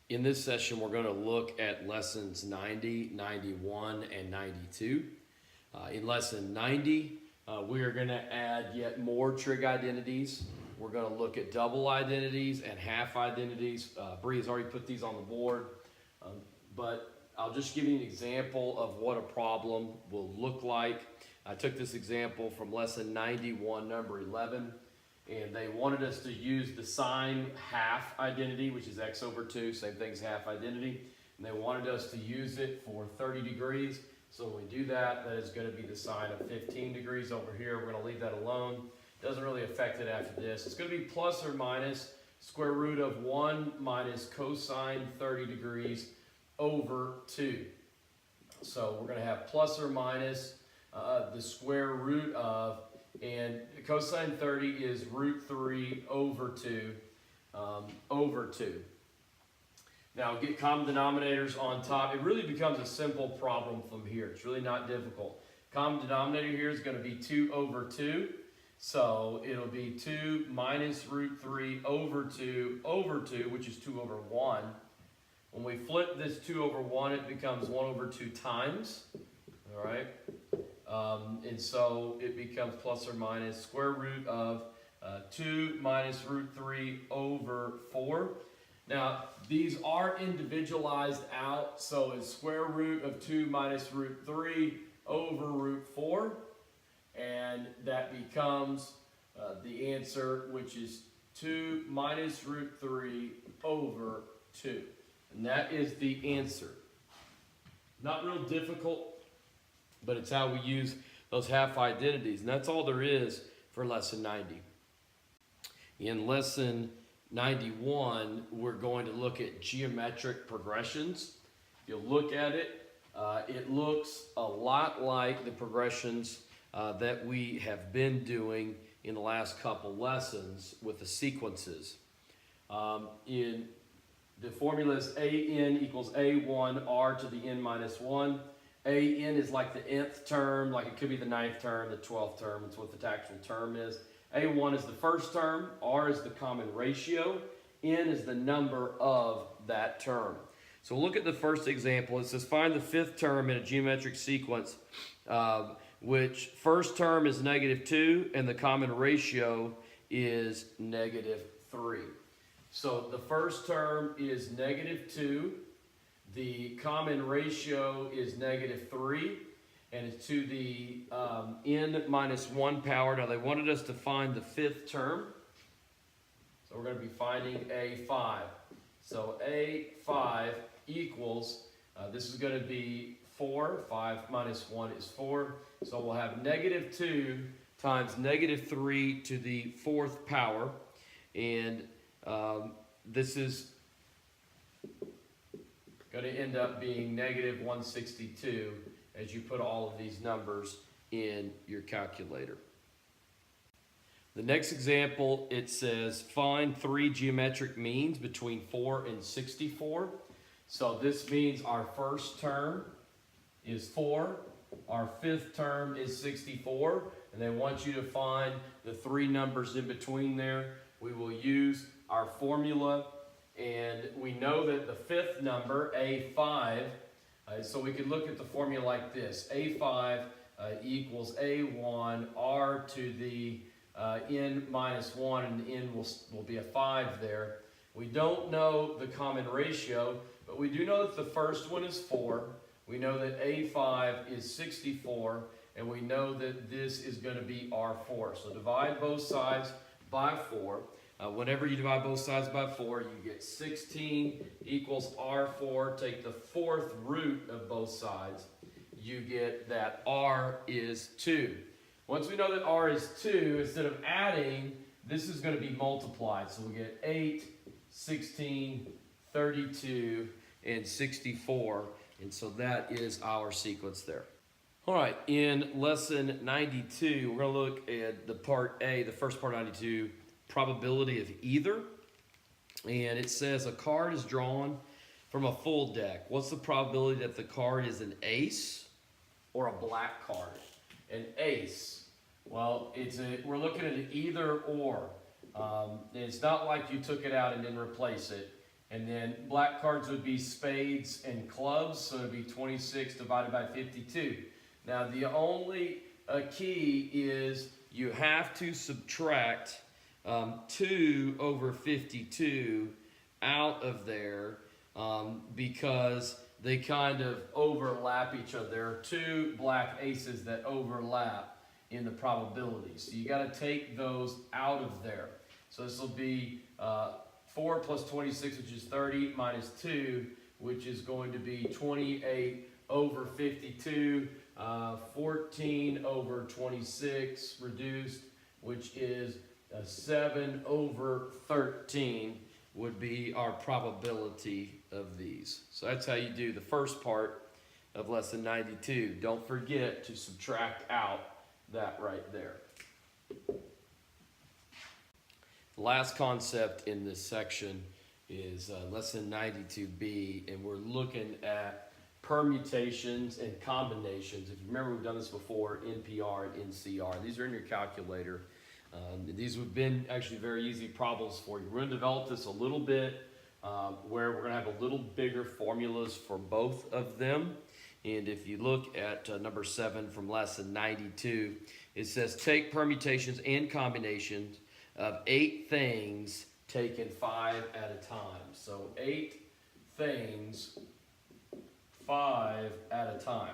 In this session, we're going to look at lessons 90, 91, and 92. In lesson 90, we are going to add yet more trig identities. We're going to look at double identities and half identities. Bree has already put these on the board, but I'll just give you an example of what a problem will look like. I took this example from lesson 91, number 11. And they wanted us to use the sine half identity, which is x over 2, same thing as half identity. And they wanted us to use it for 30 degrees. So when we do that, that is going to be the sine of 15 degrees over here. We're going to leave that alone. Doesn't really affect it after this. It's going to be plus or minus square root of 1 minus cosine 30 degrees over 2. So we're going to have plus or minus the square root of, and cosine 30 is root 3 over 2 over 2. Now get common denominators on top. It really becomes a simple problem from here. It's really not difficult. Common denominator here is going to be 2 over 2. So it'll be 2 minus root 3 over 2 over 2, which is 2 over 1. When we flip this 2 over 1, it becomes 1 over 2 times. All right. And so it becomes plus or minus square root of 2 minus root 3 over 4. Now, these are individualized out, so it's square root of 2 minus root 3 over root 4. And that becomes the answer, which is 2 minus root 3 over 2. And that is the answer. Not real difficult, but it's how we use those half identities. And that's all there is for lesson 90. In lesson 91, we're going to look at geometric progressions. If you look at it, it looks a lot like the progressions that we have been doing in the last couple lessons with the sequences. In the formula is AN equals A1 R to the N minus 1. AN is like the nth term, like it could be the 9th term, the 12th term. It's what the actual term is. A1 is the first term. R is the common ratio. N is the number of that term. So look at the first example. It says find the 5th term in a geometric sequence, which first term is -2 and the common ratio is -3. So the first term is -2. The common ratio is -3, and it's to the n minus 1 power. Now they wanted us to find the 5th term, so we're going to be finding A5. So A5 equals, this is going to be 4. 5 minus 1 is 4. So we'll have -2 times -3 to the 4th power, and this is going to end up being -162 as you put all of these numbers in your calculator. The next example, it says find 3 geometric means between 4 and 64. So this means our first term is 4, our 5th term is 64, and they want you to find the 3 numbers in between there. We will use our formula. And we know that the 5th number, A5, so we could look at the formula like this. A5 equals A1 R to the N minus 1, and the N will be a 5 there. We don't know the common ratio, but we do know that the first one is 4. We know that A5 is 64, and we know that this is going to be R4. So divide both sides by 4. Whenever you divide both sides by 4, you get 16 equals R4. Take the 4th root of both sides. You get that R is 2. Once we know that R is 2, instead of adding, this is going to be multiplied. So we get 8, 16, 32, and 64. And so that is our sequence there. All right, in lesson 92, we're going to look at the part A, the first part of 92, probability of either. And it says a card is drawn from a full deck. What's the probability that the card is an ace or a black card? An ace. Well, we're looking at an either or. It's not like you took it out and didn't replace it. And then black cards would be spades and clubs, so it would be 26 divided by 52. Now the only key is you have to subtract 2 over 52 out of there because they kind of overlap each other. There are 2 black aces that overlap in the probability. So you got to take those out of there. So this will be 4 plus 26, which is 30, minus 2, which is going to be 28 over 52, 14 over 26 reduced, which is 7 over 13 would be our probability of these. So that's how you do the first part of lesson 92. Don't forget to subtract out that right there. The last concept in this section is lesson 92B, and we're looking at permutations and combinations. If you remember, we've done this before, NPR and NCR. These are in your calculator. These have been actually very easy problems for you. We're going to develop this a little bit where we're going to have a little bigger formulas for both of them. And if you look at number 7 from lesson 92, it says take permutations and combinations of 8 things taken 5 at a time. So 8 things 5 at a time.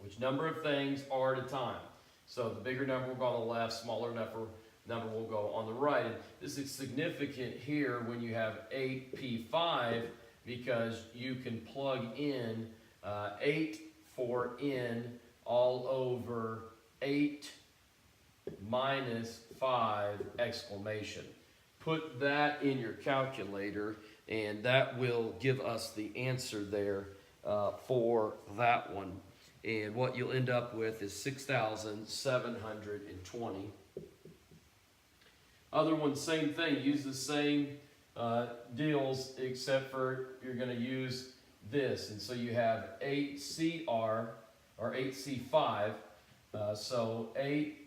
Which number of things are at a time? So the bigger number will go on the left, smaller number will go on the right. And this is significant here when you have 8p5 because you can plug in 8 for n all over 8 minus 5 exclamation. Put that in your calculator and that will give us the answer there for that one. And what you'll end up with is 6,720. Other one, same thing. Use the same deals except for you're going to use this. And so you have 8CR or 8C5. So 8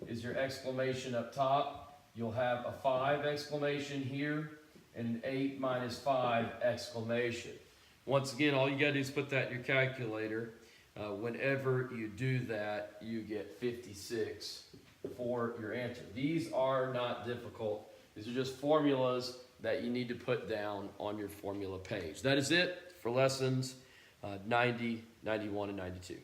is your exclamation up top. You'll have a 5 exclamation here and an 8 minus 5 exclamation. Once again, all you got to do is put that in your calculator. Whenever you do that, you get 56 for your answer. These are not difficult. These are just formulas that you need to put down on your formula page. That is it for lessons 90, 91, and 92.